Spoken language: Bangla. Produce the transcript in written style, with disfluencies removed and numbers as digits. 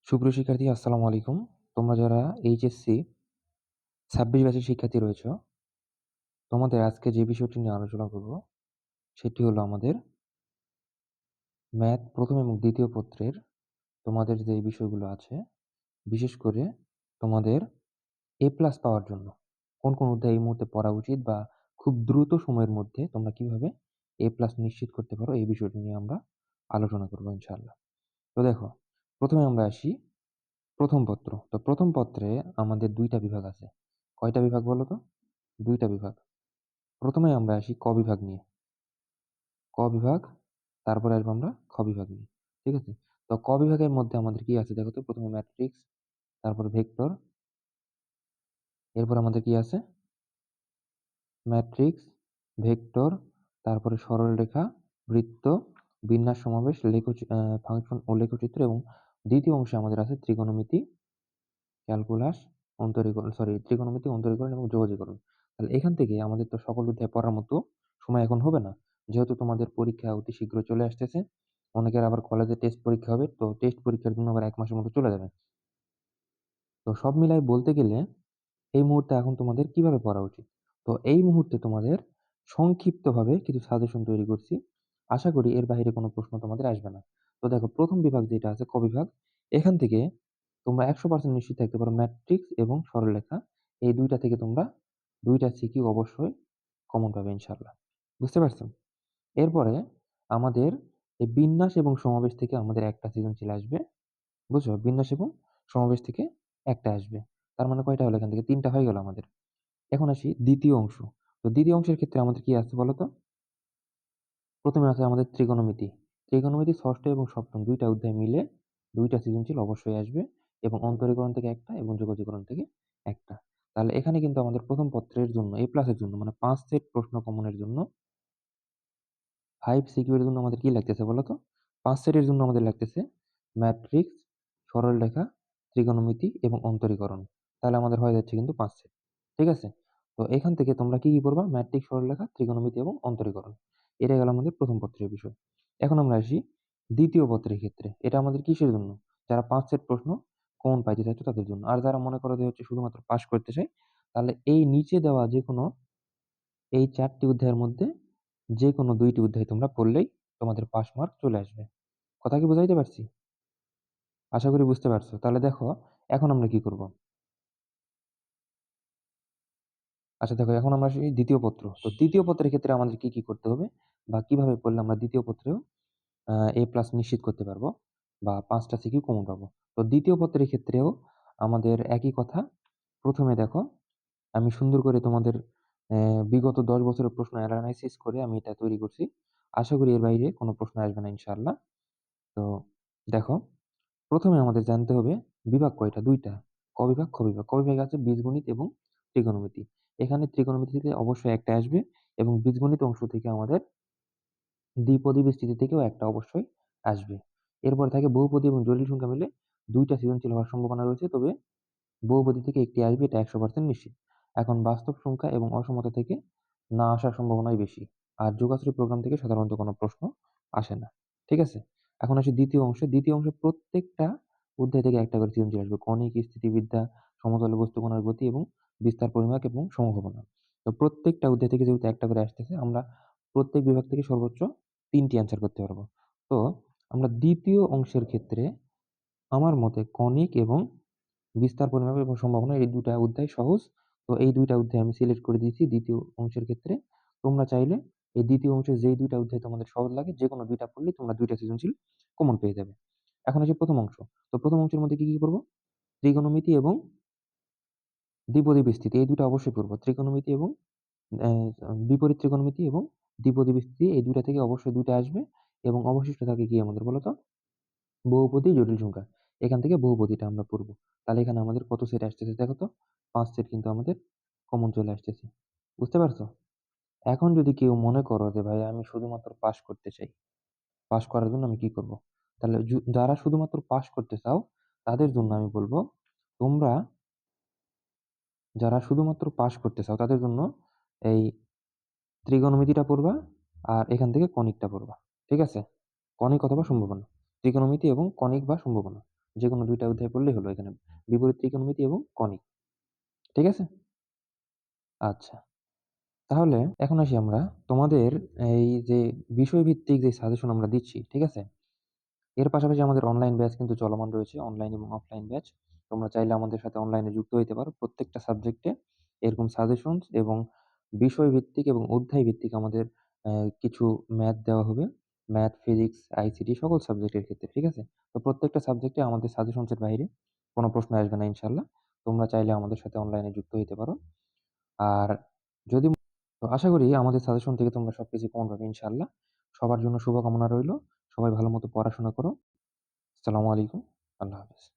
সুপ্রিয় শিক্ষার্থী আসসালামু আলাইকুম। তোমরা যারা এইচএসসি ২৬ ব্যাচের শিক্ষার্থী রয়েছ, তোমাদের আজকে যে বিষয়টি নিয়ে আলোচনা করব, সেটি হলো আমাদের ম্যাথ ১ম এবং ২য় পত্রের তোমাদের যে বিষয়গুলো আছে, বিশেষ করে তোমাদের এ প্লাস পাওয়ার জন্য কোন অধ্যায় এই মুহূর্তে পড়া উচিত বা খুব দ্রুত সময়ের মধ্যে তোমরা কিভাবে এ প্লাস নিশ্চিত করতে পারো, এই বিষয়টি নিয়ে আমরা আলোচনা করব ইনশাআল্লাহ। তো দেখো, ১ম এ আমরা আসি ১ম পত্র। তো ১ম পত্রে আমাদের ২ টা বিভাগ আছে। কয়টা বিভাগ বলো তো? ২ টা বিভাগ। ১ম এ আমরা আসি ক বিভাগ নিয়ে। ক বিভাগ, তারপরে আসবো আমরা খ বিভাগ নিয়ে। ঠিক আছে? তো ক বিভাগের মধ্যে আমাদের কি আছে দেখো তো? ১ম এ ম্যাট্রিক্স, তারপরে ভেক্টর, এরপর আমাদের কি আছে? ম্যাট্রিক্স, ভেক্টর, তারপরে সরলরেখা, বৃত্ত, বিন্যাস সমাবেশ, ফাংশন ও লেখচিত্র এবং ২য় অংশে আমাদের আছে ত্রিকোণমিতি, ক্যালকুলাস, ত্রিকোণমিতি, অন্তরীকরণ এবং যোগজীকরণ। তাহলে এখান থেকে আমাদের তো সকল অধ্যায় পড়ার মতো সময় এখন হবে না। যেহেতু তোমাদের পরীক্ষা অতি শীঘ্র চলে আসতেছে। অনেকের আবার কলেজে টেস্ট পরীক্ষা হবে। তো টেস্ট পরীক্ষার জন্য আবার ১ মাসের মতো চলে যাবে। তো সব মিলায় বলতে গেলে এই মুহূর্তে এখন তোমাদের কিভাবে পড়া উচিত? তো এই মুহূর্তে তোমাদের সংক্ষিপ্তভাবে কিছু সাজেশন তৈরি করছি। আশা করি এর বাহিরে কোনো প্রশ্ন তোমাদের আসবে না। তো দেখো, ১ম বিভাগ যেটা আছে ক বিভাগ, এখান থেকে তোমরা ১০০% নিশ্চিত থাকতে পারো ম্যাট্রিক্স এবং সরলরেখা এই ২ টা থেকে তোমরা ২ টা সিকিউ অবশ্যই কমন পাবে ইনশাআল্লাহ। বুঝতে পারছো? এরপরে আমাদের এই বিন্যাস এবং সমাবেশ থেকে আমাদের একটা সৃজনশীল আসবে। বুঝছো? বিন্যাস এবং সমাবেশ থেকে একটা আসবে। তার মানে কয়টা হলো এখান থেকে? ৩ টা হয়ে গেল আমাদের। এখন আসি ২য় অংশ। তো ২য় অংশের ক্ষেত্রে আমাদের কি আছে বলো তো? ১ম এ আছে আমাদের ত্রিকোণমিতি। ত্রিকোণমিতি ৬ষ্ঠ এবং ৭ম ২ টা অধ্যায় মিলে ২ টা সৃজনশীল অবশ্যই আসবে এবং অন্তরীকরণ থেকে একটা এবং যোগজীকরণ থেকে একটা। তাহলে এখানে কিন্তু আমাদের ১ম পত্রের জন্য এ প্লাসের জন্য মানে ৫ সেট প্রশ্ন কমনের জন্য 5 সিকিউ এর জন্য আমাদের কি লাগতেছে বলো তো? ৫ সেটের জন্য আমাদের লাগতেছে ম্যাট্রিক্স, সরলরেখা, ত্রিকোণমিতি এবং অন্তরীকরণ। তাহলে আমাদের হয়ে যাচ্ছে কিন্তু ৫ সেট। ঠিক আছে? তো এখান থেকে তোমরা কি পড়বা? ম্যাট্রিক্স, সরলরেখা, ত্রিকোণমিতি এবং অন্তরীকরণ। এটা গেল আমাদের ১ম পত্রের বিষয়। এখন আমরা আসি ২য় পত্রের ক্ষেত্রে। এটা আমাদের কিসের জন্য? যারা ৫ সেট প্রশ্ন কমন পাইতে চাচ্ছ তাদের জন্য। আর যারা মনে করো যে হচ্ছে শুধুমাত্র পাস করতে চায়, তাহলে এই নিচে দেওয়া যেকোনো এই ৪ টি অধ্যায়ের মধ্যে যেকোনো ২ টি অধ্যায় তোমরা পড়লেই তোমাদের পাস মার্ক চলে আসবে। কথা কি বুঝাইতে পারছি? আশা করি বুঝতে পারছো। তাহলে দেখো, এখন আমরা কি করব? আচ্ছা দেখো, এখন আমরা আসি ২য় পত্র। তো ২য় পত্রের ক্ষেত্রে আমাদের কি করতে হবে? বা কিভাবে পড়লে আমরা ২য় পত্রেও এ প্লাস নিশ্চিত করতে পারবো বা ৫ টা সিকিউ কমন পাবো। তো ২য় পত্রের ক্ষেত্রেও আমাদের একই কথা। ১ম এ দেখো, আমি সুন্দর করে তোমাদের বিগত ১০ বছরের প্রশ্ন এনালাইসিস করে আমি এটা তৈরি করছি। আশা করি এর বাইরে কোনো প্রশ্ন আসবে না ইনশাআল্লাহ। তো দেখো, ১ম এ আমাদের জানতে হবে বিভাগ কয়টা? ২ টা। ক বিভাগ, খ বিভাগ। ক বিভাগে আছে বীজগণিত এবং ত্রিকোণমিতি। এখানে ত্রিকোণমিতি থেকে অবশ্যই একটা আসবে এবং বীজগণিত অংশ থেকে আমাদের দ্বিপদী বিস্তৃতি থেকেও একটা অবশ্যই আসবে। এরপরে থাকে বহুপদী এবং জটিল সংখ্যা মিলে ২ টা সৃজনশীল হওয়ার সম্ভাবনা রয়েছে। তবে বহুপদী থেকে একটি আসবে, এটা ১০০% নিশ্চিত। এখন বাস্তব সংখ্যা এবং অসমতা থেকে না আসার সম্ভাবনাই বেশি। আর যোগাশ্রী প্রোগ্রাম থেকে সাধারণত কোনো প্রশ্ন আসে না। ঠিক আছে? এখন আসি ২য় অংশে। ২য় অংশে প্রত্যেকটা অধ্যায় থেকে একটা করে সৃজনশীল আসবে। কণিক, স্থিতিবিদ্যা, সমতলে বস্তু কণার গতি এবং বিস্তার পরিমাপ এবং সমভাবনা। তো প্রত্যেকটা অধ্যায় থেকে যেহেতু একটা করে আসতেছে, আমরা প্রত্যেক বিভাগ থেকে সর্বোচ্চ ৩ টি অ্যান্সার করতে পারবো। তো আমরা ২য় অংশের ক্ষেত্রে আমার মতে কণিক এবং বিস্তার, পরিমাপ এবং সম্ভাবনা এই ২ টা অধ্যায় সহজ। তো এই ২ টা অধ্যায় আমি সিলেক্ট করে দিয়েছি ২য় অংশের ক্ষেত্রে। তোমরা চাইলে এই ২য় অংশের যেই ২ টা অধ্যায় তোমাদের সহজ লাগে যেকোনো ২ টা পড়লেই তোমরা ২ টা সৃজনশীল কমন পেয়ে যাবে। এখন আসি ১ম অংশ। তো ১ম অংশের মধ্যে কি পড়বো? ত্রিকোণমিতি এবং দ্বিপদী বিস্তৃতি এই ২ টা অবশ্যই পড়বো। ত্রিকোণমিতি এবং অ্যা বিপরীত ত্রিকোণমিতি এবং দ্বিপদী বিস্তৃতি এই ২ টা থেকে অবশ্যই ২ টা আসবে এবং অবশিষ্ট থাকে কি আমাদের বলো তো? বহুপদী, জটিল সংখ্যা। এখান থেকে বহুপদীটা আমরা পড়বো। তাহলে এখানে আমাদের কত সেট আসতেছে দেখো তো? ৫ সেট কিন্তু আমাদের কমন চলে আসতেছে। বুঝতে পারছো? এখন যদি কেউ মনে করো যে ভাই আমি শুধুমাত্র পাস করতে চাই। পাস করার জন্য আমি কি করব? তাহলে যারা শুধুমাত্র পাস করতে চাও তাদের জন্য আমি বলব, তোমরা যারা শুধুমাত্র পাস করতে চাও তাদের জন্য এই ত্রিকোণমিতিটা পড়বা আর এখান থেকে কনিকটা পড়বা। ঠিক আছে? কনিক অথবা সম্ভাবনা। ত্রিকোণমিতি এবং কনিক বা সম্ভাবনা। যেকোনো ২ টা অধ্যায় পড়লেই হলো এখানে। বিপরীত ত্রিকোণমিতি এবং কনিক। ঠিক আছে? আচ্ছা। তাহলে এখন আসি আমরা তোমাদের এই যে বিষয়ভিত্তিক যে সাজেশন আমরা দিচ্ছি, ঠিক আছে? এর পাশাপাশি আমাদের অনলাইন ব্যাচ কিন্তু চলমান রয়েছে। অনলাইন এবং অফলাইন ব্যাচ। তোমরা চাইলে আমাদের সাথে অনলাইনে যুক্ত হইতে পারো। প্রত্যেকটা সাবজেক্টে এরকম সাজেশনস এবং বিষয়ভিত্তিক এবং অধ্যায় ভিত্তিক আমাদের কিছু ম্যাথ দেওয়া হবে। ম্যাথ, ফিজিক্স, আইসিটি সকল সাবজেক্টের ক্ষেত্রে। ঠিক আছে? তো প্রত্যেকটা সাবজেক্টে আমাদের সাজেশনস এর বাইরে কোন প্রশ্ন আসবে না ইনশাআল্লাহ। তোমরা চাইলে আমাদের সাথে অনলাইনে যুক্ত হইতে পারো। আর যদি তো আশা করি আমাদের সাজেশন থেকে তোমরা সবকিছু কমন পাবে ইনশাআল্লাহ। সবার জন্য শুভকামনা রইলো। সবাই ভালোমতো পড়াশোনা করো। আসসালামু আলাইকুম। আল্লাহ হাফেজ।